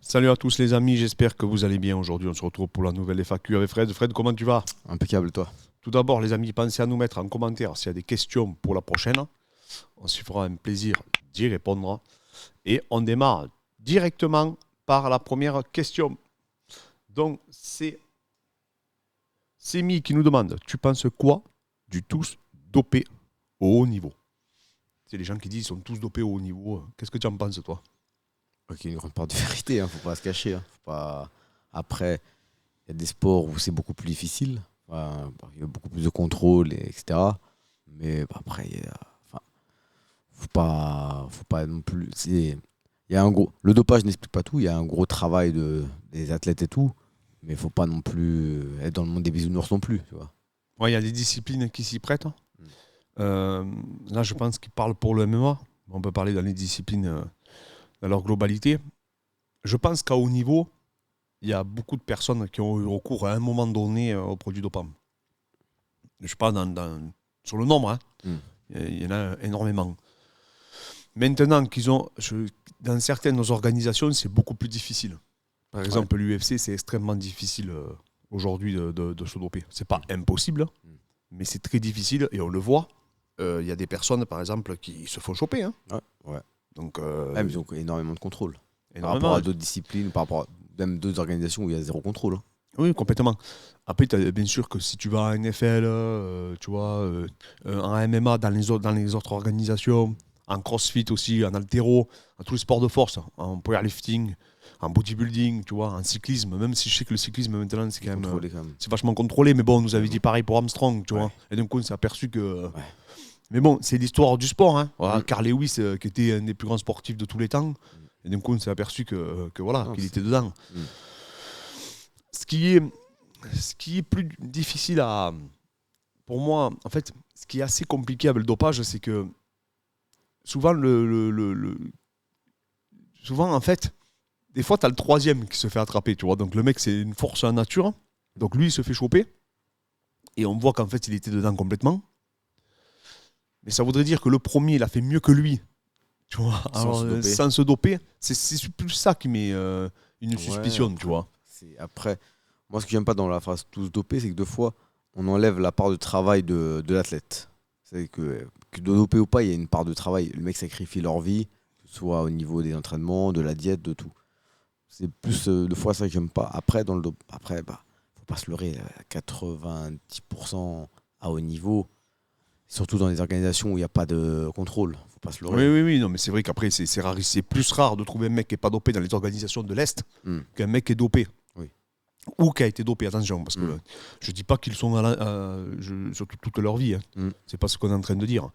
Salut à tous les amis, j'espère que vous allez bien. Aujourd'hui, on se retrouve pour la nouvelle FAQ avec Fred. Fred, comment tu vas? Impeccable, toi. Tout d'abord, les amis, pensez à nous mettre en commentaire s'il y a des questions pour la prochaine. On se fera un plaisir d'y répondre. Et on démarre directement par la première question. Donc, c'est Semi qui nous demande, tu penses quoi du tous dopé au haut niveau? C'est les gens qui disent qu'ils sont tous dopés au haut niveau. Qu'est-ce que tu en penses, toi? Ok, une grande part de vérité, faut pas se cacher. Faut pas... Après, il y a des sports où c'est beaucoup plus difficile. Il y a beaucoup plus de contrôle, etc. Mais après, enfin, faut pas non plus. Il y a un gros... Le dopage n'explique pas tout. Il y a un gros travail des athlètes et tout. Mais il faut pas non plus être dans le monde des bisounours non plus. Tu vois. Ouais, il y a des disciplines qui s'y prêtent. Mm. Là, je pense qu'il parle pour le MMA. On peut parler dans les disciplines dans leur globalité. Je pense qu'à haut niveau, il y a beaucoup de personnes qui ont eu recours à un moment donné aux produits dopants. Je ne sais pas sur le nombre, hein. Mm. Il y en a énormément. Maintenant dans certaines organisations, c'est beaucoup plus difficile. Par exemple, l'UFC, c'est extrêmement difficile aujourd'hui de se doper. C'est pas impossible, mais c'est très difficile et on le voit. Il y a des personnes, par exemple, qui se font choper. Hein. Ouais. Donc, Mais ils ont énormément de contrôle. Par énormément. rapport à d'autres disciplines, par rapport à même d'autres organisations où il y a zéro contrôle. Oui, complètement. Après, bien sûr que si tu vas à NFL, tu vois, en MMA, dans les autres organisations, en CrossFit aussi, en haltéro, en tous les sports de force, en powerlifting, en bodybuilding, tu vois, en cyclisme, même si je sais que le cyclisme maintenant, c'est quand même, c'est vachement contrôlé, mais bon, on nous avait dit pareil pour Armstrong, tu vois. Et d'un coup, on s'est aperçu que... Ouais. Mais bon, c'est l'histoire du sport. Hein. Voilà, Carl Lewis, qui était un des plus grands sportifs de tous les temps, et d'un coup, on s'est aperçu qu'il était dedans. Ce qui est plus difficile pour moi, en fait, ce qui est assez compliqué avec le dopage, c'est que souvent, souvent, en fait, des fois, tu as le troisième qui se fait attraper, tu vois. Donc, le mec, c'est une force en nature. Donc, lui, il se fait choper. Et on voit qu'en fait, il était dedans complètement. Mais ça voudrait dire que le premier, il a fait mieux que lui. Tu vois, sans se doper. C'est plus ça qui met une suspicion, après, tu vois. Après, moi, ce que j'aime pas dans la phrase tous dopés, c'est que deux fois, on enlève la part de travail de l'athlète. C'est que de doper ou pas, il y a une part de travail. Le mec sacrifie leur vie, que ce soit au niveau des entraînements, de la diète, de tout. C'est plus deux fois ça que j'aime pas. Après, faut pas se leurrer. 90% à haut niveau, surtout dans les organisations où il n'y a pas de contrôle. Faut pas se leurrer. Oui, non, mais c'est vrai qu'après, c'est plus rare de trouver un mec qui n'est pas dopé dans les organisations de l'Est qu'un mec qui est dopé. Oui. Ou qui a été dopé, attention, parce que je dis pas qu'ils sont sur toute leur vie. Hein. C'est pas ce qu'on est en train de dire.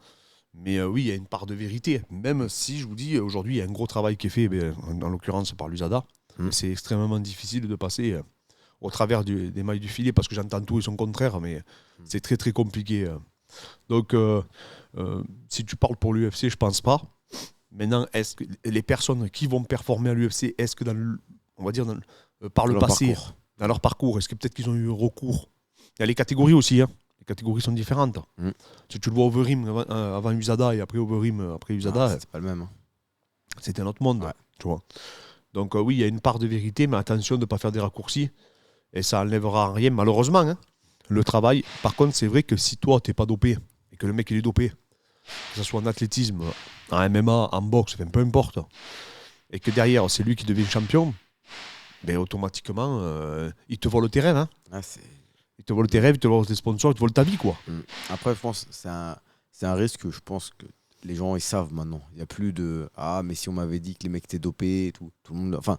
Mais oui, il y a une part de vérité. Même si, je vous dis, aujourd'hui, il y a un gros travail qui est fait, en l'occurrence par l'USADA. C'est extrêmement difficile de passer au travers des mailles du filet, parce que j'entends tout et son contraire, mais c'est très, très compliqué. Donc, si tu parles pour l'UFC, je pense pas. Maintenant, est-ce que les personnes qui vont performer à l'UFC, est-ce que on va dire par le passé, dans leur parcours, est-ce que peut-être qu'ils ont eu recours? Il y a les catégories aussi, hein. Les catégories sont différentes. Si tu le vois Overeem avant USADA et après Overeem après USADA, c'est pas le même. Hein. C'est un autre monde, tu vois. Donc oui, il y a une part de vérité, mais attention de ne pas faire des raccourcis. Et ça n'enlèvera rien, malheureusement. Hein. Le travail, par contre, c'est vrai que si toi, tu n'es pas dopé, et que le mec, il est dopé, que ce soit en athlétisme, en MMA, en boxe, enfin, peu importe, et que derrière, c'est lui qui devient champion, ben, automatiquement, il te vole tes rêves. Hein. Il te vole tes rêves, il te vole tes sponsors, il te vole ta vie, quoi. Après, je pense que c'est un risque que je pense que les gens, ils savent maintenant. Il n'y a plus de « Ah, mais si on m'avait dit que les mecs étaient dopés, tout le monde... » Enfin,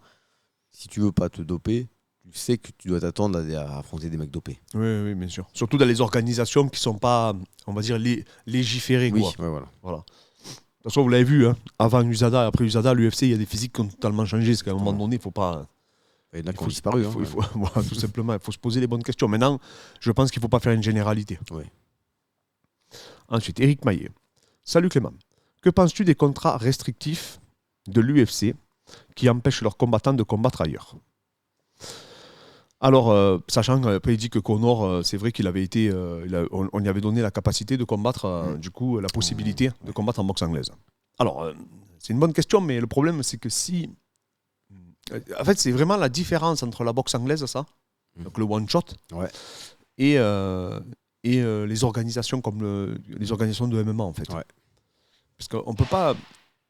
si tu veux pas te doper, tu sais que tu dois t'attendre à affronter des mecs dopés. Oui, bien sûr. Surtout dans les organisations qui ne sont pas, on va dire, légiférées. Oui, quoi. Ouais, voilà. De toute façon, vous l'avez vu, hein, avant USADA et après USADA, l'UFC, il y a des physiques qui ont totalement changé. Parce qu'à un moment donné, il ne faut pas... Il y en a qui ont disparu. Voilà, tout simplement, il faut se poser les bonnes questions. Maintenant, je pense qu'il ne faut pas faire une généralité. Oui. Ensuite, Eric Maillet. Salut Clément. Que penses-tu des contrats restrictifs de l'UFC qui empêchent leurs combattants de combattre ailleurs? Alors, sachant qu'après il dit que Conor, c'est vrai qu'il avait été, on lui avait donné la capacité de combattre, du coup, la possibilité de combattre en boxe anglaise. Alors, c'est une bonne question, mais le problème, c'est que si En fait, c'est vraiment la différence entre la boxe anglaise, ça, donc le one shot, et les organisations comme les organisations de MMA, en fait. Ouais. Parce qu'on ne peut pas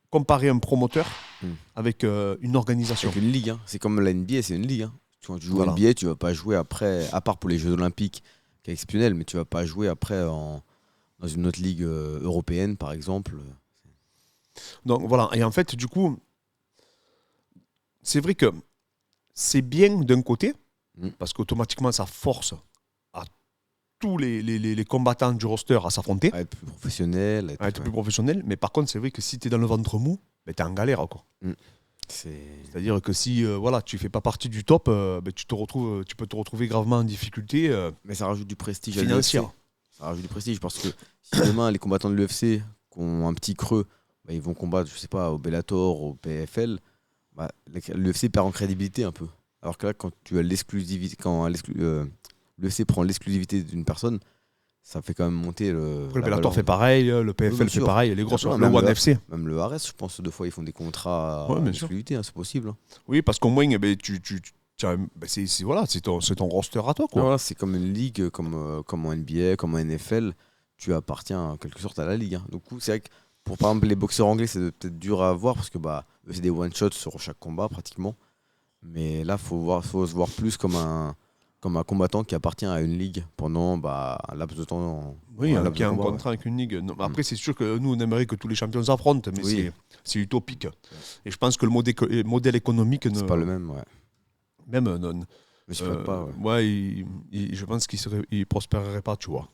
comparer un promoteur avec une organisation. Avec une ligue, hein. C'est comme la NBA, c'est une ligue. Hein. Quand tu joues à NBA, tu ne vas pas jouer après, à part pour les Jeux Olympiques, qui est exceptionnel, mais tu ne vas pas jouer après dans une autre ligue européenne, par exemple. Donc voilà, et en fait, du coup, c'est vrai que c'est bien d'un côté, parce qu'automatiquement, ça force à tous les combattants du roster à s'affronter. À être plus professionnel. À être plus professionnel. Mais par contre, c'est vrai que si tu es dans le ventre mou, ben, tu es en galère. Quoi. C'est-à-dire que si tu ne fais pas partie du top, ben, tu peux te retrouver gravement en difficulté. Mais ça rajoute du prestige financière. Ça rajoute du prestige parce que si demain, les combattants de l'UFC qui ont un petit creux, bah, ils vont combattre, je sais pas, au Bellator, au PFL, bah, l'UFC perd en crédibilité un peu. Alors que là, quand tu as l'exclusivité, l'UFC prend l'exclusivité d'une personne, ça fait quand même monter le. Le Bellator fait pareil, le PFL fait pareil, les grosses, le ONE FC. Même le ARES, je pense, 2 fois, ils font des contrats à exclusivité, hein, c'est possible. Hein. Oui, parce qu'au moins, c'est ton roster à toi. Quoi. Voilà, c'est comme une ligue, comme en NBA, comme en NFL, tu appartiens en quelque sorte à la ligue. Hein. Du coup, c'est vrai que pour par exemple les boxeurs anglais, c'est peut-être dur à voir parce que c'est des one-shots sur chaque combat pratiquement. Mais là, faut se voir plus comme un combattant qui appartient à une ligue pendant un laps de temps. Oui, qui a un contrat avec une ligue. Non, après, c'est sûr que nous, on aimerait que tous les champions s'affrontent, mais c'est utopique. Et je pense que le modèle économique... C'est pas le même, ouais. Même non. Mais je ne pas, je pense qu'il ne prospérerait pas, tu vois,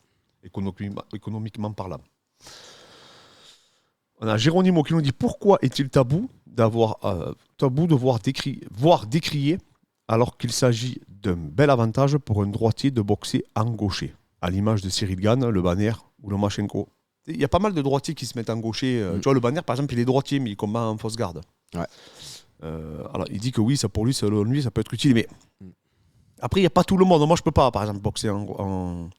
économiquement parlant. On a Géronimo qui nous dit pourquoi est-il tabou de voir décrier alors qu'il s'agit d'un bel avantage pour un droitier de boxer en gaucher, à l'image de Cyril Gane, le Banner ou le Machenko. Il y a pas mal de droitiers qui se mettent en gaucher. Tu vois, le Banner, par exemple, il est droitier, mais il combat en fausse garde. Ouais. Alors, il dit que oui, ça pour lui, selon lui, ça peut être utile. Mais après, il n'y a pas tout le monde. Moi, je ne peux pas, par exemple, boxer en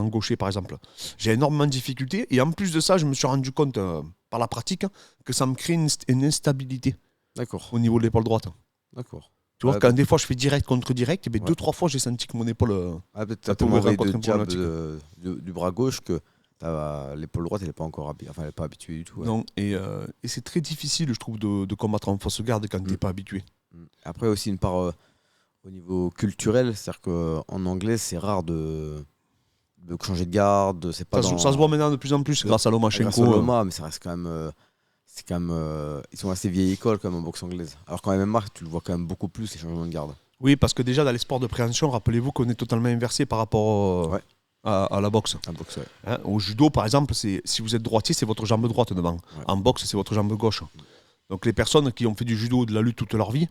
gaucher, par exemple. J'ai énormément de difficultés. Et en plus de ça, je me suis rendu compte, par la pratique, que ça me crée une instabilité. D'accord. Au niveau de l'épaule droite. D'accord. Tu vois, quand des fois je fais direct contre direct, 2-3 fois j'ai senti que mon épaule. Peut-être tellement de jab du bras gauche que l'épaule droite elle n'est pas encore elle est pas habituée du tout. Ouais. Non, et c'est très difficile, je trouve, de combattre en fausse garde quand tu n'es pas habitué. Après, aussi une part au niveau culturel, c'est-à-dire qu'en anglais, c'est rare de changer de garde. C'est pas ça se voit maintenant de plus en plus grâce à Lomachenko. Grâce à Loma, mais ça reste quand même. Ils sont assez vieille école comme en boxe anglaise. Alors qu'en MMA, tu le vois quand même beaucoup plus les changements de garde. Oui, parce que déjà dans les sports de préhension, rappelez-vous qu'on est totalement inversé par rapport à la boxe. Hein, au judo, par exemple, si vous êtes droitier, c'est votre jambe droite devant. Ouais. En boxe, c'est votre jambe gauche. Donc les personnes qui ont fait du judo ou de la lutte toute leur vie,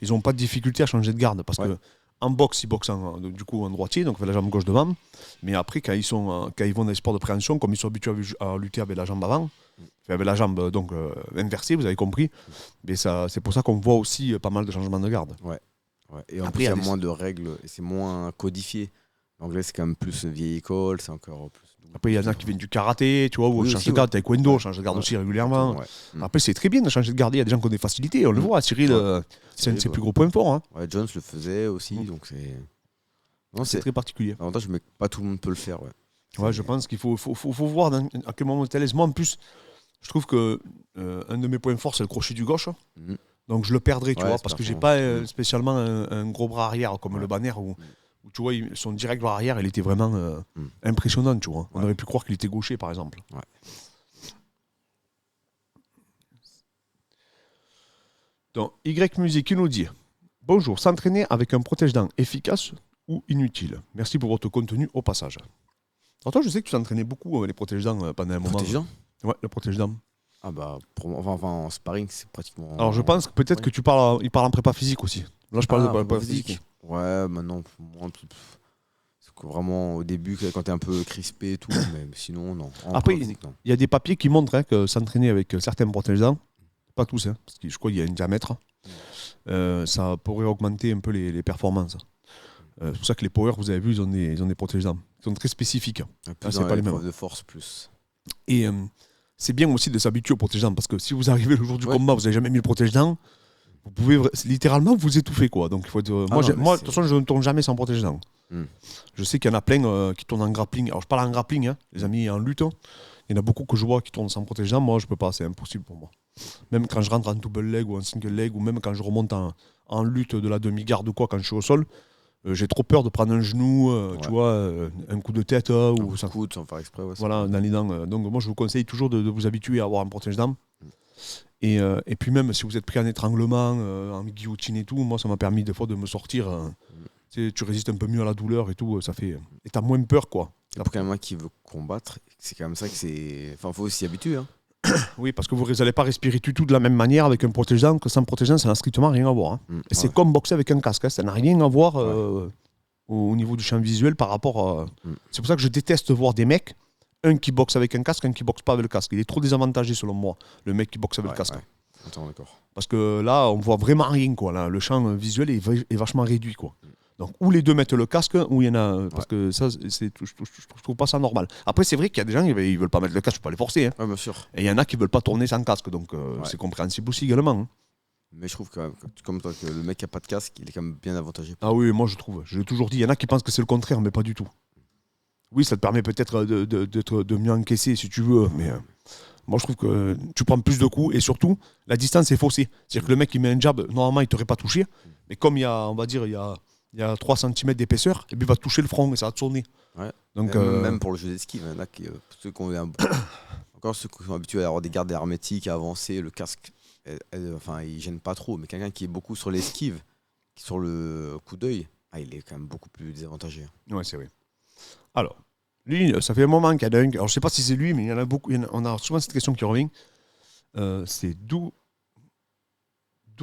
ils n'ont pas de difficulté à changer de garde parce que en boxe, ils boxent du coup en droitier, donc avec la jambe gauche devant. Mais après, quand ils vont dans les sports de préhension, comme ils sont habitués à lutter avec la jambe avant, avec la jambe donc inversée, vous avez compris. Mais c'est pour ça qu'on voit aussi pas mal de changements de garde. Ouais. Et après, il y a moins de règles et c'est moins codifié. L'anglais, c'est quand même plus vieille école, c'est encore plus. Après, il y en a qui viennent du karaté, tu vois, ou change de garde, taekwondo, change de garde aussi régulièrement. Ouais. Après, c'est très bien de changer de garde. Il y a des gens qui ont des facilités, on le voit. Cyril, c'est un de ses plus gros points forts. Hein. Ouais, Jones le faisait aussi, donc c'est. Non, c'est très particulier. L'avantage, mais pas tout le monde peut le faire. Ouais, je pense qu'il faut voir à quel moment tu es à l'aise. Moi, en plus, je trouve que un de mes points forts, c'est le crochet du gauche. Donc, je le perdrai, tu vois, parce que j'ai pas spécialement un gros bras arrière comme le Banner où tu vois, son direct bras arrière, il était vraiment impressionnant, tu vois. On aurait pu croire qu'il était gaucher, par exemple. Ouais. Donc, Y Musique qui nous dit bonjour, s'entraîner avec un protège-dents efficace ou inutile? Merci pour votre contenu au passage. Alors toi, je sais que tu t'entraînais beaucoup les protège-dents pendant un moment. Protège-dents ? Ouais, le protège-dents. Ah bah, en sparring, c'est pratiquement... Alors je pense que peut-être que il parle en prépa physique aussi. Là, je parle de prépa physique. Ouais, maintenant, c'est vraiment au début, quand t'es un peu crispé et tout, mais sinon, non. Après, il y a des papiers qui montrent que s'entraîner avec certains protège-dents, pas tous, parce que je crois qu'il y a un diamètre, ça pourrait augmenter un peu les performances. C'est pour ça que les powers, vous avez vu, ils ont des protège-dents. Ils sont très spécifiques. C'est pas les mêmes. De force plus. Et c'est bien aussi de s'habituer aux protège-dents, parce que si vous arrivez le jour du combat, vous n'avez jamais mis le protège-dents, vous pouvez littéralement vous étouffer, quoi. Donc, il faut être, moi, de toute façon, je ne tourne jamais sans protège-dents. Je sais qu'il y en a plein qui tournent en grappling. Alors, je parle en grappling, hein, les amis, en lutte. Il y en a beaucoup que je vois qui tournent sans protège-dents. Moi, je peux pas, c'est impossible pour moi. Même quand je rentre en double leg ou en single leg, ou même quand je remonte en lutte de la demi-garde ou quoi, quand je suis au sol, j'ai trop peur de prendre un genou, tu vois, un coup de tête ou ça coûte sans faire exprès. Ouais, voilà, dans les dents. Donc moi, je vous conseille toujours de vous habituer à avoir un protège-dents. Et puis même si vous êtes pris en étranglement, en guillotine et tout, moi, ça m'a permis des fois de me sortir. Tu résistes un peu mieux à la douleur et tout, ça fait. Et t'as moins peur, quoi. Et pour quelqu'un qui veut combattre, c'est quand même ça que c'est. Enfin, faut s'y habituer. Hein. Oui, parce que vous n'allez pas respirer du tout de la même manière avec un protège-dents que sans protège-dents, ça n'a strictement rien à voir. Hein. Et c'est comme boxer avec un casque, hein. Ça n'a rien à voir au niveau du champ visuel par rapport à. C'est pour ça que je déteste voir des mecs, un qui boxe avec un casque, un qui boxe pas avec le casque. Il est trop désavantagé selon moi, le mec qui boxe avec le casque. Attends, d'accord. Parce que là, on voit vraiment rien, quoi. Là, le champ visuel est vachement réduit, quoi. Donc, ou les deux mettent le casque, ou il y en a. Parce que ça, je trouve pas ça normal. Après, c'est vrai qu'il y a des gens qui ils veulent pas mettre le casque, je peux pas les forcer. Hein. Ouais, bien sûr. Et il y en a qui veulent pas tourner sans casque, donc c'est compréhensible aussi également. Hein. Mais je trouve quand même, comme toi, que le mec qui a pas de casque, il est quand même bien avantagé. Ah oui, moi je trouve. Je l'ai toujours dit. Il y en a qui pensent que c'est le contraire, mais pas du tout. Oui, ça te permet peut-être de mieux encaisser si tu veux, mais. Moi, je trouve que tu prends plus de coups et surtout, la distance est faussée. C'est-à-dire que le mec qui met un jab, normalement, il t'aurait pas touché. Mais comme il y a, on va dire, il y a 3 cm d'épaisseur, et puis il va te toucher le front et ça va te sonner. Ouais. Donc, même pour le jeu d'esquive, il y en a ceux qui sont habitués à avoir des gardes hermétiques, à avancer, le casque, enfin, il gêne pas trop. Mais quelqu'un qui est beaucoup sur l'esquive, qui est sur le coup d'œil, il est quand même beaucoup plus désavantagé. Ouais, c'est vrai. Alors, lui, ça fait un moment qu'il y a un. Alors, je sais pas si c'est lui, mais il y en a beaucoup. On a souvent cette question qui revient. C'est d'où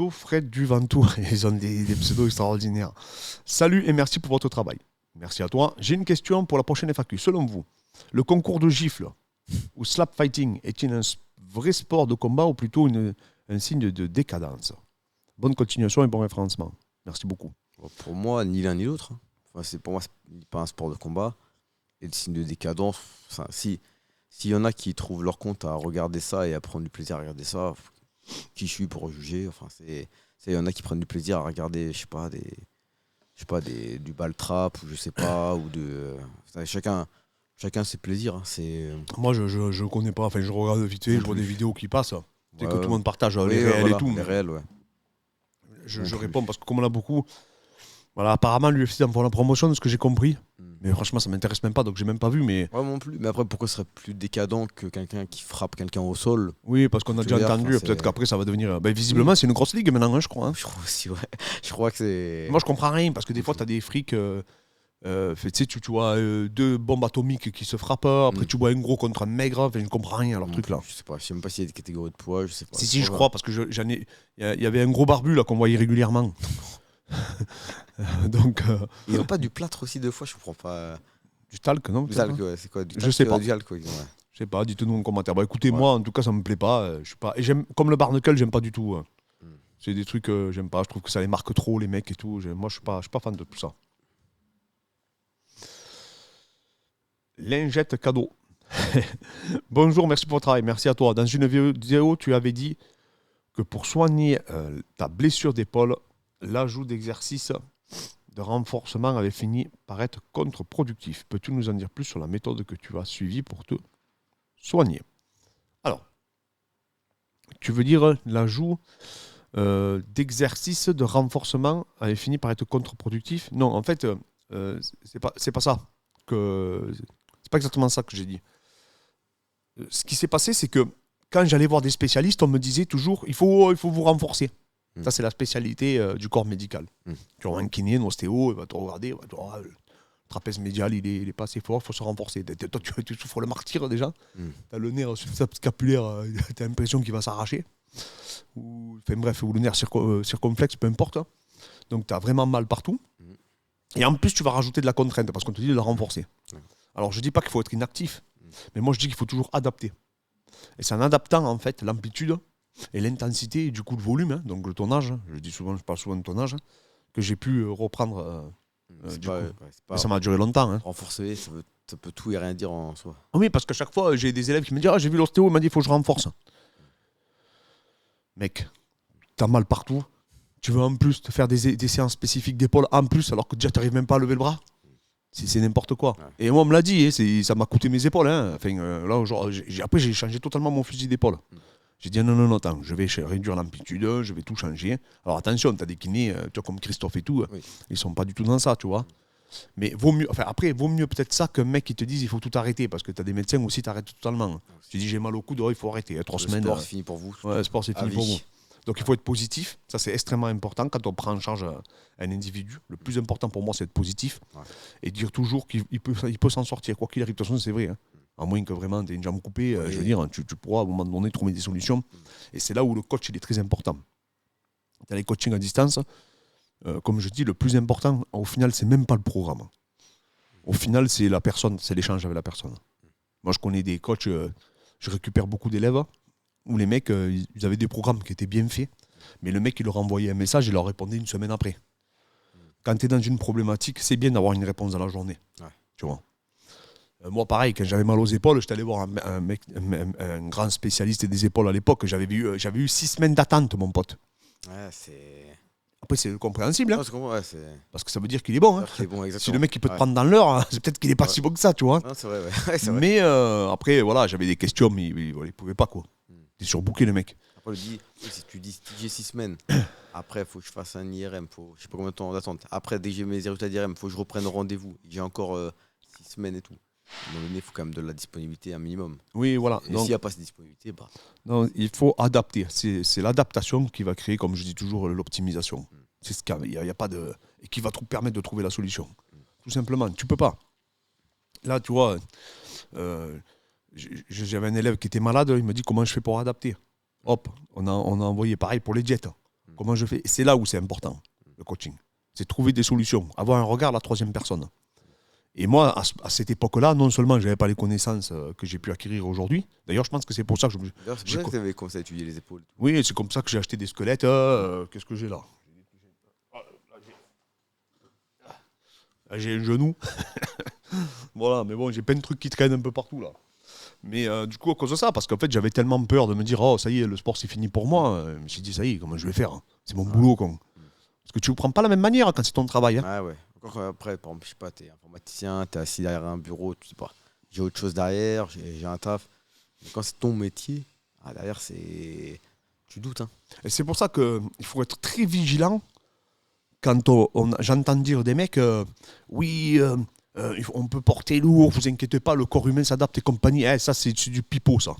Fred Duventour. Ils ont des pseudos extraordinaires. Salut et merci pour votre travail. Merci à toi. J'ai une question pour la prochaine FAQ. Selon vous, le concours de gifles ou slap fighting est-il un vrai sport de combat ou plutôt un signe de décadence? Bonne continuation et bon référencement. Merci beaucoup. Pour moi, ni l'un ni l'autre. Enfin, pour moi, c'est pas un sport de combat. Et le signe de décadence, enfin, s'il y en a qui trouvent leur compte à regarder ça et à prendre du plaisir à regarder ça, qui je suis pour juger? Enfin, il y en a qui prennent du plaisir à regarder, du ball trap ou je sais pas, ou chacun ses plaisirs. Hein, moi, je connais pas. Enfin, je regarde vite fait, je vois des vidéos qui passent. C'est que tout le monde partage les réels et tout. Les réels, ouais. Je réponds parce que comme on a beaucoup. Voilà, apparemment, l'UFC en font la promotion de ce que j'ai compris. Mais franchement, ça m'intéresse même pas, donc j'ai même pas vu. Mais... Ouais, non plus. Mais après, pourquoi ce serait plus décadent que quelqu'un qui frappe quelqu'un au sol? Oui, parce qu'on a déjà entendu. Peut-être qu'après, ça va devenir. Visiblement, c'est une grosse ligue maintenant, hein, je crois. Hein. Je crois aussi, ouais. Je crois que c'est. Moi, je comprends rien, parce que des fois, tu as des frics. Tu vois 2 bombes atomiques qui se frappent. Après, tu vois un gros contre un maigre. Enfin, je ne comprends rien à leur truc là. Je sais pas. Je sais même pas s'il y a des catégories de poids. Je sais pas. Si, je crois, parce que il y avait un gros barbu là qu'on voyait régulièrement. Donc, ils n'ont pas du plâtre aussi 2 fois, je comprends pas. Du talc, non? Du talc, ouais, c'est quoi du talc, je sais pas. Du talc, ouais. Je sais pas, dites-nous en commentaire. Écoutez, moi, en tout cas, ça me plaît pas. Je suis pas. Et comme le barnacle, j'aime pas du tout. C'est des trucs que j'aime pas. Je trouve que ça les marque trop, les mecs et tout. Moi, je suis pas fan de tout ça. Lingette cadeau. Bonjour, merci pour votre travail. Merci à toi. Dans une vidéo, tu avais dit que pour soigner ta blessure d'épaule, l'ajout d'exercices de renforcement avait fini par être contre-productif. Peux-tu nous en dire plus sur la méthode que tu as suivie pour te soigner? Alors, tu veux dire l'ajout d'exercices de renforcement avait fini par être contre-productif? Non, en fait, c'est pas ça. C'est pas exactement ça que j'ai dit. Ce qui s'est passé, c'est que quand j'allais voir des spécialistes, on me disait toujours il faut vous renforcer. Ça, c'est la spécialité du corps médical. Tu auras un kiné, un ostéo, il va te regarder, le trapèze médial, il est pas assez fort, il faut se renforcer. Toi, tu souffres le martyre déjà. Tu as le nerf scapulaire, tu as l'impression qu'il va s'arracher. Ou le nerf circonflexe, peu importe. Hein. Donc, tu as vraiment mal partout. Et en plus, tu vas rajouter de la contrainte parce qu'on te dit de la renforcer. Alors, je ne dis pas qu'il faut être inactif, mais moi, je dis qu'il faut toujours adapter. Et c'est en adaptant, en fait, l'amplitude et l'intensité et du coup le volume, hein, donc le tonnage, je parle souvent de tonnage, que j'ai pu reprendre. Ça m'a duré longtemps. Hein. Renforcer, ça peut tout et rien dire en soi. Oui, parce qu'à chaque fois, j'ai des élèves qui me disent j'ai vu l'ostéo, il m'a dit il faut que je renforce. Mec, t'as mal partout, Tu veux en plus te faire des séances spécifiques d'épaule en plus, alors que déjà tu n'arrives même pas à lever le bras. C'est n'importe quoi. Ouais. Et moi, on me l'a dit, ça m'a coûté mes épaules. Hein. Enfin, là, après, j'ai changé totalement mon fusil d'épaule. J'ai dit non, attends, je vais réduire l'amplitude, je vais tout changer. Alors attention, tu as des kinés, tu vois, comme Christophe et tout, ils sont pas du tout dans ça, tu vois. Mais vaut mieux peut-être ça qu'un mec qui te dise il faut tout arrêter, parce que tu as des médecins aussi, tu arrêtes totalement. Tu dis j'ai mal au coude, il faut arrêter. 3 semaines. Le sport, c'est fini pour vous. Ouais, le sport, c'est fini pour vous. Donc il faut être positif, ça c'est extrêmement important quand on prend en charge un individu. Le plus important pour moi, c'est être positif et dire toujours qu'il peut s'en sortir, quoi qu'il arrive. De toute façon, c'est vrai. Hein. À moins que vraiment tu aies une jambe coupée, je veux dire, tu pourras à un moment donné trouver des solutions. Et c'est là où le coach il est très important. Dans les coachings à distance, comme je dis, le plus important, au final, c'est même pas le programme. Au final, c'est la personne, c'est l'échange avec la personne. Moi, je connais des coachs, je récupère beaucoup d'élèves où les mecs, ils avaient des programmes qui étaient bien faits, mais le mec, il leur envoyait un message et leur répondait une semaine après. Quand tu es dans une problématique, c'est bien d'avoir une réponse dans la journée. Ouais. Tu vois. Moi, pareil, quand j'avais mal aux épaules, j'étais allé voir un grand spécialiste des épaules à l'époque. J'avais eu 6 semaines d'attente, mon pote. Ouais, c'est... Après, c'est compréhensible. Hein. C'est... Parce que ça veut dire qu'il est bon. Hein. Qu'il est bon, si le mec il peut te prendre dans l'heure, c'est peut-être qu'il n'est pas si bon que ça, tu vois. Non, c'est vrai, ouais. C'est vrai. Mais après, voilà, j'avais des questions, mais il ne pouvait pas, quoi. T'es surbooké, le mec. Après, si tu dis j'ai 6 semaines, après, il faut que je fasse un IRM, je ne sais pas combien de temps d'attente. Après, dès que j'ai mes résultats d'IRM, il faut que je reprenne rendez-vous. J'ai encore 6 semaines et tout. À un moment donné, il faut quand même de la disponibilité un minimum. Oui, voilà. Et s'il n'y a pas cette disponibilité, bah... Non, il faut adapter. C'est l'adaptation qui va créer, comme je dis toujours, l'optimisation. C'est ce qu'il y a pas de... Et qui va te permettre de trouver la solution. Tout simplement. Tu peux pas. Là, tu vois, j'avais un élève qui était malade, il me dit comment je fais pour adapter. Hop, on a envoyé pareil pour les diètes. Comment je fais? Et c'est là où c'est important, le coaching. C'est trouver des solutions, avoir un regard à la troisième personne. Et moi, à cette époque-là, non seulement je n'avais pas les connaissances que j'ai pu acquérir aujourd'hui, d'ailleurs, je pense que c'est pour ça que D'ailleurs, c'est pour ça que tu avais commencé à étudier les épaules. Oui, c'est comme ça que j'ai acheté des squelettes. Qu'est-ce que j'ai là? Là, j'ai un genou. Voilà, mais bon, j'ai plein de trucs qui traînent un peu partout là. Mais du coup, à cause de ça, parce qu'en fait, j'avais tellement peur de me dire, oh, ça y est, le sport, c'est fini pour moi. Je me suis dit, ça y est, comment je vais faire? C'est mon boulot, con. Parce que tu ne le prends pas de la même manière quand c'est ton travail. Hein. Ah ouais. Après, par exemple, je sais pas, t'es informaticien, t'es assis derrière un bureau, tu sais pas. J'ai autre chose derrière, j'ai un taf. Mais quand c'est ton métier, derrière, c'est... Tu doutes. Hein. Et c'est pour ça qu'il faut être très vigilant quand j'entends dire des mecs, oui, on peut porter lourd, vous inquiétez pas, le corps humain s'adapte et compagnie. Ça, c'est du pipeau, ça.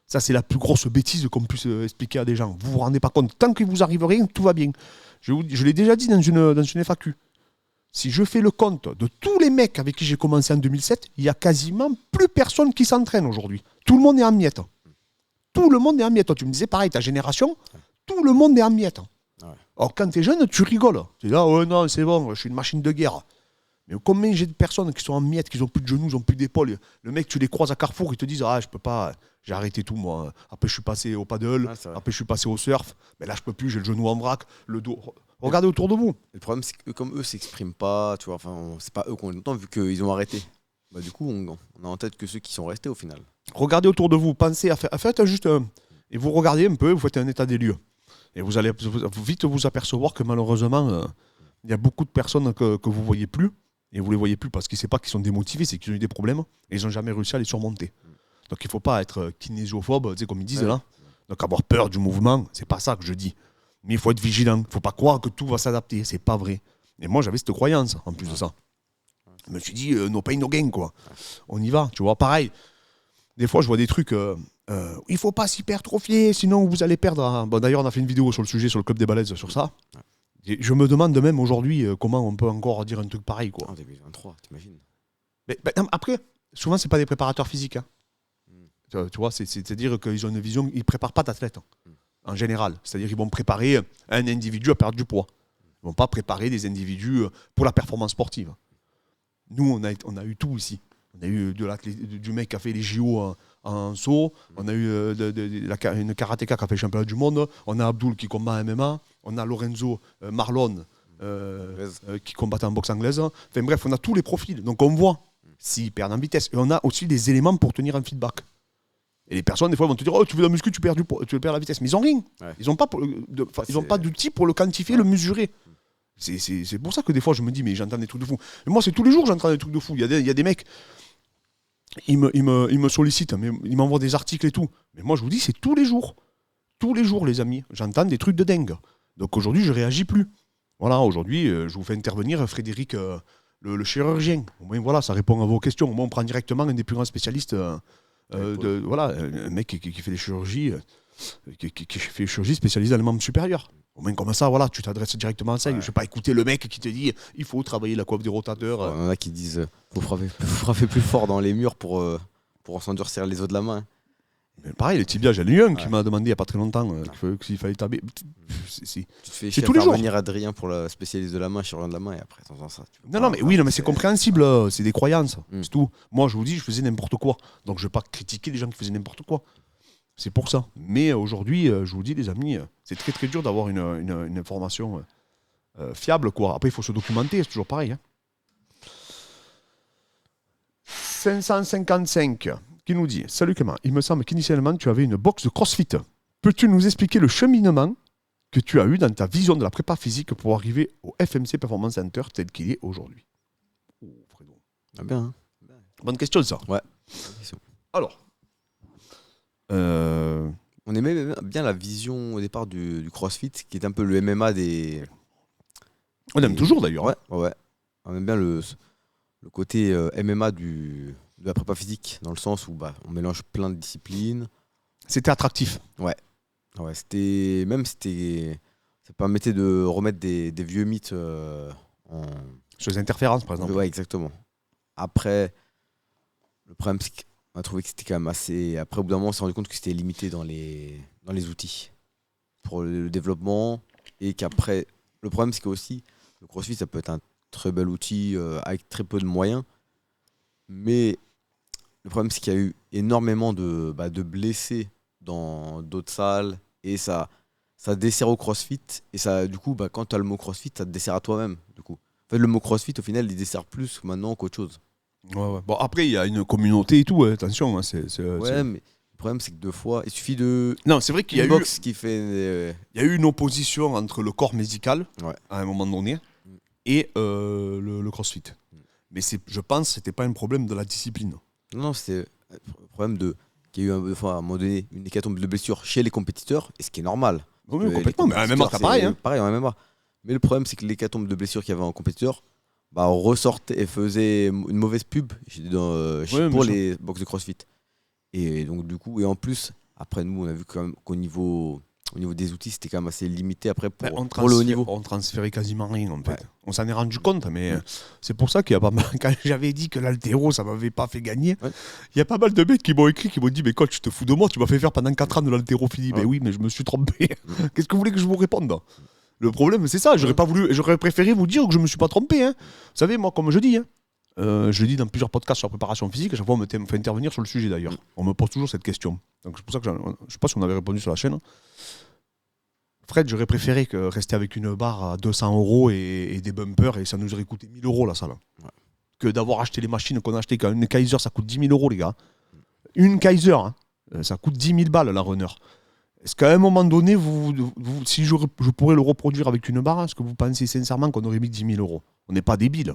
Ça, c'est la plus grosse bêtise qu'on puisse expliquer à des gens. Vous vous rendez pas compte. Tant qu'il vous arrive rien, tout va bien. Je l'ai déjà dit dans une FAQ. Si je fais le compte de tous les mecs avec qui j'ai commencé en 2007, il n'y a quasiment plus personne qui s'entraîne aujourd'hui. Tout le monde est en miettes. Tout le monde est en miettes. Toi, tu me disais pareil, ta génération, tout le monde est en miettes. Ouais. Alors quand tu es jeune, tu rigoles. Tu es là, oh non, c'est bon, je suis une machine de guerre. Mais combien j'ai de personnes qui sont en miettes, qui n'ont plus de genoux, qui n'ont plus d'épaules. Le mec, tu les croises à Carrefour, ils te disent, je peux pas, j'ai arrêté tout moi. Après, je suis passé au paddle, après, je suis passé au surf. Mais là, je peux plus, j'ai le genou en vrac, le dos. Regardez autour de vous. Le problème, c'est que comme eux ne s'expriment pas, tu vois, enfin, c'est pas eux qu'on entend vu qu'ils ont arrêté. Bah, du coup, on a en tête que ceux qui sont restés au final. Regardez autour de vous, pensez à faire juste et vous regardez un peu, vous faites un état des lieux. Et vous allez vite vous apercevoir que malheureusement, il y a beaucoup de personnes que vous ne voyez plus. Et vous ne les voyez plus parce qu'ils ne savent pas qu'ils sont démotivés, c'est qu'ils ont eu des problèmes et ils n'ont jamais réussi à les surmonter. Donc il ne faut pas être kinésiophobe, comme ils disent là. Donc avoir peur du mouvement, c'est pas ça que je dis. Mais il faut être vigilant. Il ne faut pas croire que tout va s'adapter. C'est pas vrai. Et moi, j'avais cette croyance en plus de ça. Je me suis dit, no pain, no gain, quoi. On y va, tu vois. Pareil, des fois, je vois des trucs. Il ne faut pas s'hypertrophier, sinon vous allez perdre. Bon, d'ailleurs, on a fait une vidéo sur le sujet, sur le Club des Balaises, sur ça. Et je me demande même aujourd'hui comment on peut encore dire un truc pareil, quoi. En 2023, t'imagines. Mais après, souvent, c'est pas des préparateurs physiques. Hein. Tu vois, c'est-à-dire qu'ils ont une vision, ils ne préparent pas d'athlètes. En général. C'est-à-dire qu'ils vont préparer un individu à perdre du poids. Ils ne vont pas préparer des individus pour la performance sportive. Nous, on a eu tout ici. On a eu du mec qui a fait les JO en saut. On a eu une karatéka qui a fait le championnat du monde. On a Abdul qui combat en MMA. On a Lorenzo Marlon qui combat en boxe anglaise. Enfin bref, on a tous les profils. Donc on voit s'ils perdent en vitesse. Et on a aussi des éléments pour tenir un feedback. Et les personnes, des fois, vont te dire, oh, tu veux de la muscu, tu perds la vitesse. Mais ils n'ont rien. Ouais. Ils n'ont pas d'outils pour le quantifier, le mesurer. C'est pour ça que des fois, je me dis, mais j'entends des trucs de fou. Et moi, c'est tous les jours, j'entends des trucs de fou. Il y a des mecs, ils me sollicitent, mais ils m'envoient des articles et tout. Mais moi, je vous dis, c'est tous les jours. Tous les jours, les amis. J'entends des trucs de dingue. Donc aujourd'hui, je réagis plus. Voilà, aujourd'hui, je vous fais intervenir Frédéric, le chirurgien. Au moins, voilà, ça répond à vos questions. Au moins, on prend directement un des plus grands spécialistes. Voilà, un mec qui fait des chirurgies, qui fait des chirurgies spécialisées dans les membres supérieurs. Au moins comme ça, voilà, tu t'adresses directement à ça. Je ne vais pas écouter le mec qui te dit il faut travailler la coiffe des rotateurs. Il y en a qui disent faut frapper plus fort dans les murs pour s'endurcir les os de la main. Mais pareil, le tibia, j'en ai eu un qui m'a demandé il n'y a pas très longtemps s'il fallait taber. Tu te fais chier à faire venir Adrien pour le spécialiste de la main, chirurgien de la main, et après t'entends ça. Non, mais c'est compréhensible, c'est des croyances, c'est tout. Moi, je vous dis, je faisais n'importe quoi. Donc, je ne vais pas critiquer les gens qui faisaient n'importe quoi. C'est pour ça. Mais aujourd'hui, je vous dis, les amis, c'est très très dur d'avoir une information fiable, quoi. Après, il faut se documenter, c'est toujours pareil. 555 qui nous dit « Salut Clément, il me semble qu'initialement, tu avais une box de CrossFit. Peux-tu nous expliquer le cheminement que tu as eu dans ta vision de la prépa physique pour arriver au FMC Performance Center tel qu'il est aujourd'hui ?» Fredo. Ah bien. Bonne question, ça. Ouais. Alors. On aimait bien la vision au départ du CrossFit, qui est un peu le MMA des... On aime toujours d'ailleurs. Ouais. On aime bien le côté MMA de la prépa physique, dans le sens où on mélange plein de disciplines. C'était attractif. Ouais, c'était... Ça permettait de remettre des vieux mythes sur les interférences, par exemple. Ouais, exactement. Après, le problème, c'est qu'on a trouvé que c'était quand même assez... Après, au bout d'un moment, on s'est rendu compte que c'était limité dans les outils pour le développement. Et qu'après, le problème, c'est qu'aussi, le CrossFit, ça peut être un très bel outil avec très peu de moyens. Mais le problème, c'est qu'il y a eu énormément de blessés dans d'autres salles. Et ça dessert au CrossFit. Et ça, du coup, quand tu as le mot CrossFit, ça te dessert à toi-même. Du coup. En fait, le mot CrossFit, au final, il dessert plus maintenant qu'autre chose. Ouais. Bon, après, il y a une communauté et tout, attention. Mais le problème, c'est que deux fois, il suffit de. Non, c'est vrai qu'il y a box qui fait. Il y a eu une opposition entre le corps médical, à un moment donné, et le CrossFit. Mais je pense que c'était pas un problème de la discipline. Non, c'est le problème qu'il y a eu à un moment donné une hécatombe de blessures chez les compétiteurs, et ce qui est normal. Oui, complètement. Mais en MMA, c'est pareil. Pareil en MMA. Mais le problème, c'est que l'hécatombe de blessures qu'il y avait en compétiteur ressortait et faisait une mauvaise pub pour les box de CrossFit. Et donc, du coup, et en plus, après, nous, on a vu quand même qu'au niveau des outils, c'était quand même assez limité après pour le haut niveau. On transférait quasiment rien, en fait. Ouais. On s'en est rendu compte, mais c'est pour ça qu'il y a pas mal. Quand j'avais dit que l'haltéro, ça m'avait pas fait gagner, il y a pas mal de mecs qui m'ont écrit, qui m'ont dit mais coach, je te fous de moi, tu m'as fait faire pendant 4 ans de l'haltérophilie. Mais oui, mais je me suis trompé. Qu'est-ce que vous voulez que je vous réponde? Le problème, c'est ça. J'aurais préféré vous dire que je me suis pas trompé. Vous savez, moi, comme je dis, je le dis dans plusieurs podcasts sur la préparation physique, à chaque fois on me fait intervenir sur le sujet d'ailleurs. On me pose toujours cette question. Donc c'est pour ça que je sais pas si on avait répondu sur la chaîne. Fred, j'aurais préféré rester avec une barre à 200 € et des bumpers, et ça nous aurait coûté 1000 € la salle. Ouais. Que d'avoir acheté les machines qu'on a achetées. Une Kaiser, ça coûte 10 000 €, les gars. Une Kaiser, ça coûte 10 000 balles la runner. Est-ce qu'à un moment donné, si je pourrais le reproduire avec une barre, est-ce que vous pensez sincèrement qu'on aurait mis 10 000 €? On n'est pas débiles.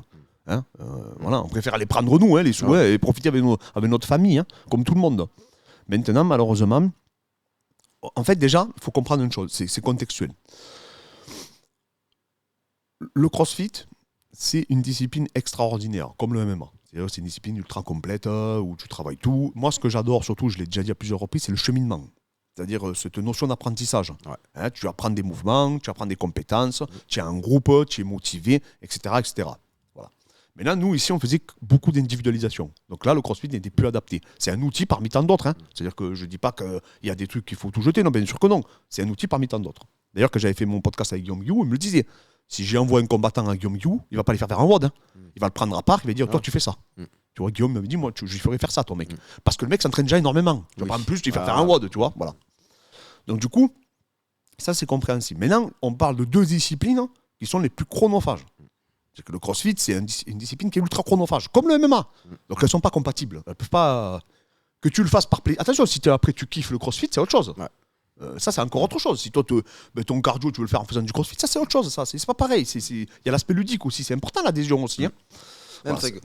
Voilà, on préfère les prendre nous, les sous, et profiter avec notre famille, comme tout le monde. Maintenant, malheureusement, en fait, déjà, il faut comprendre une chose, c'est contextuel. Le CrossFit, c'est une discipline extraordinaire, comme le MMA. C'est une discipline ultra complète, où tu travailles tout. Moi, ce que j'adore, surtout, je l'ai déjà dit à plusieurs reprises, c'est le cheminement. C'est-à-dire cette notion d'apprentissage. Ouais. Tu apprends des mouvements, tu apprends des compétences, tu es un groupe, tu es motivé, etc. etc. Voilà. Maintenant, nous, ici, on faisait beaucoup d'individualisation. Donc là, le CrossFit n'était plus adapté. C'est un outil parmi tant d'autres. C'est-à-dire que je ne dis pas qu'il y a des trucs qu'il faut tout jeter. Non, bien sûr que non. C'est un outil parmi tant d'autres. D'ailleurs, quand j'avais fait mon podcast avec Guillaume Guillou, il me le disait. Si j'envoie un combattant à Guillaume Guillou, il ne va pas les faire un WOD. Il va le prendre à part, il va dire, toi, tu fais ça. Tu vois, Guillaume m'avait dit, moi, je lui ferais faire ça, ton mec. Parce que le mec s'entraîne déjà énormément. Tu vas pas en plus lui faire un WOD, tu vois. Voilà. Donc, du coup, ça, c'est compréhensible. Maintenant, on parle de deux disciplines qui sont les plus chronophages. C'est que le CrossFit, c'est une discipline qui est ultra chronophage, comme le MMA. Donc, elles ne sont pas compatibles. Elles peuvent pas... Que tu le fasses par plaisir. Attention, si après tu kiffes le crossfit, c'est autre chose. Ouais. Ça, c'est encore autre chose. Si toi, ton cardio, tu veux le faire en faisant du crossfit, ça, c'est autre chose. Ça, c'est pas pareil. Il y a l'aspect ludique aussi. C'est important, l'adhésion aussi. Hein. Même voilà,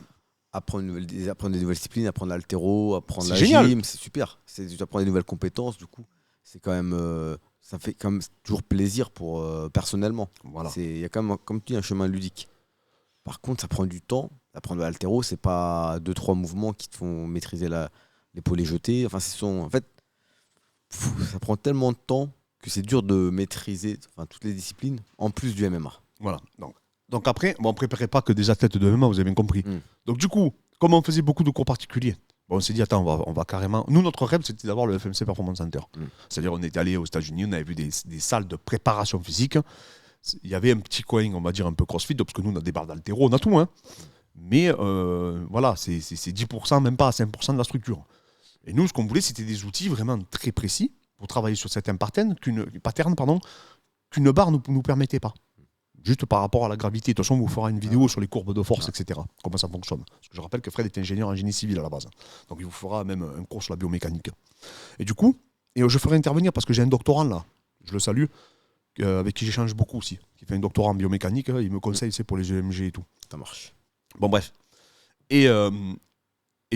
apprendre des nouvelles disciplines, apprendre l'haltéro, apprendre la génial. gym, c'est super. Tu apprends des nouvelles compétences, du coup, c'est quand même, ça fait quand même toujours plaisir pour personnellement. Voilà. Il y a quand même, comme tu dis, un chemin ludique. Par contre, ça prend du temps. Apprendre l'haltéro, c'est pas 2-3 mouvements qui te font maîtriser l'épaulé jeté. Enfin, en fait, ça prend tellement de temps que c'est dur de maîtriser toutes les disciplines, en plus du MMA. Voilà. Donc après, on ne préparait pas que des athlètes de MMA, vous avez bien compris. Donc du coup, comme on faisait beaucoup de cours particuliers, on s'est dit, attends, on va carrément... Nous, notre rêve, c'était d'avoir le FMC Performance Center. C'est-à-dire, on était allé aux États-Unis, on avait vu des salles de préparation physique. Il y avait un petit coin, on va dire, un peu crossfit, parce que nous, on a des barres d'haltéro, on a tout. Hein. Mais voilà, c'est 10%, même pas à 5% de la structure. Et nous, ce qu'on voulait, c'était des outils vraiment très précis pour travailler sur certains patterns qu'une barre ne nous permettait pas. Juste par rapport à la gravité. De toute façon, on vous fera une vidéo sur les courbes de force, etc. Comment ça fonctionne. Parce que je rappelle que Fred est ingénieur en génie civil à la base. Donc il vous fera même un cours sur la biomécanique. Et du coup, je ferai intervenir, parce que j'ai un doctorant là, je le salue, avec qui j'échange beaucoup aussi, qui fait un doctorat en biomécanique. Il me conseille, c'est pour les EMG et tout. Ça marche. Bon, bref. Et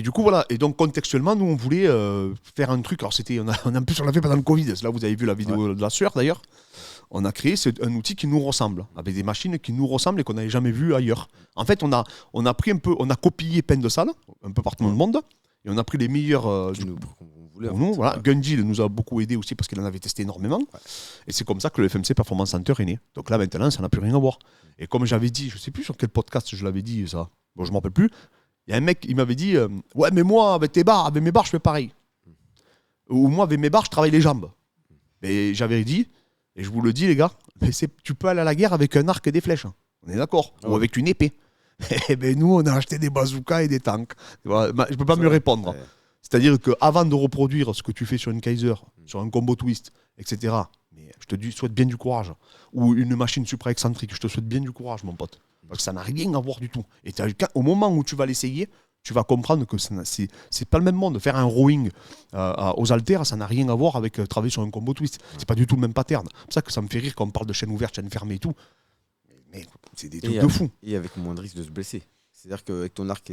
du coup, voilà. Et donc, contextuellement, nous, on voulait faire un truc. Alors, en plus, on l'a fait pendant le Covid. Là, vous avez vu la vidéo de la sueur, d'ailleurs. On a créé un outil qui nous ressemble, avec des machines qui nous ressemblent et qu'on n'avait jamais vu ailleurs. En fait, on a pris on a copié plein de salles, un peu partout dans le monde, et on a pris les meilleurs. Pour nous, voilà. Gundy nous a beaucoup aidé aussi parce qu'il en avait testé énormément. Ouais. Et c'est comme ça que le FMC Performance Center est né. Donc là, maintenant, ça n'a plus rien à voir. Et comme j'avais dit, je ne sais plus sur quel podcast je l'avais dit, ça. Bon, je ne m'en rappelle plus. Il y a un mec, il m'avait dit ouais, mais moi, avec mes barres, je fais pareil. Ou moi, avec mes barres, je travaille les jambes. Et j'avais dit, et je vous le dis, les gars, mais tu peux aller à la guerre avec un arc et des flèches. On est d'accord. Ou avec une épée. Et ben nous, on a acheté des bazookas et des tanks. Je ne peux pas mieux répondre. Ouais. C'est-à-dire qu'avant de reproduire ce que tu fais sur une Kaiser, sur un combo twist, etc., mais je te souhaite bien du courage. Ou une machine supra-excentrique, je te souhaite bien du courage, mon pote. Parce que ça n'a rien à voir du tout. Et au moment où tu vas l'essayer, tu vas comprendre que c'est pas le même monde. Faire un rowing aux haltères, ça n'a rien à voir avec travailler sur un combo twist. C'est pas du tout le même pattern. C'est pour ça que ça me fait rire quand on parle de chaîne ouverte, chaîne fermée et tout. Mais c'est des trucs de fou. Et avec moins de risque de se blesser. C'est-à-dire qu'avec ton arc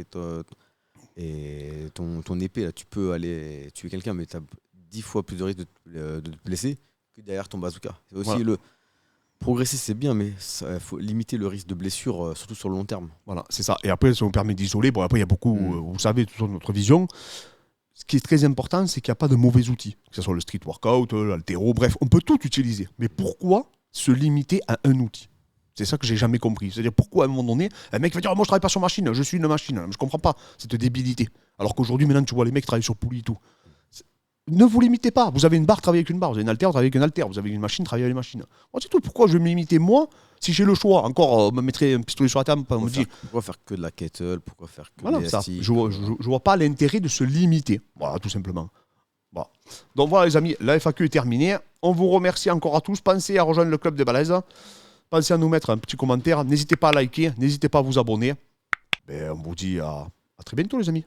et ton épée, là, tu peux aller tuer quelqu'un, mais tu as 10 fois plus de risque de te blesser que derrière ton bazooka. C'est aussi progresser, c'est bien, mais il faut limiter le risque de blessure, surtout sur le long terme. Voilà, c'est ça. Et après, ça nous permet d'isoler. Bon, après, il y a beaucoup, vous savez, toute notre vision. Ce qui est très important, c'est qu'il n'y a pas de mauvais outils. Que ce soit le street workout, l'haltéro, bref, on peut tout utiliser. Mais pourquoi se limiter à un outil ? C'est ça que j'ai jamais compris. C'est-à-dire pourquoi à un moment donné, un mec va dire moi je travaille pas sur machine, je suis une machine. Je comprends pas cette débilité. Alors qu'aujourd'hui maintenant tu vois les mecs travailler sur poulie et tout. Ne vous limitez pas. Vous avez une barre, travaillez avec une barre. Vous avez une haltère, travaillez avec une haltère. Vous avez une machine, travaillez avec les machines. Moi, c'est tout. Pourquoi je vais me limiter moi si j'ai le choix ? Encore, me mettrais un pistolet sur la table pour me dire. Pourquoi faire que de la kettle ? Pourquoi faire que voilà, des ça. ST, Je vois pas l'intérêt de se limiter. Voilà, tout simplement. Bon. Donc voilà les amis, la FAQ est terminée. On vous remercie encore à tous. Pensez à rejoindre le club des balaises. Pensez à nous mettre un petit commentaire. N'hésitez pas à liker. N'hésitez pas à vous abonner. On vous dit à très bientôt les amis.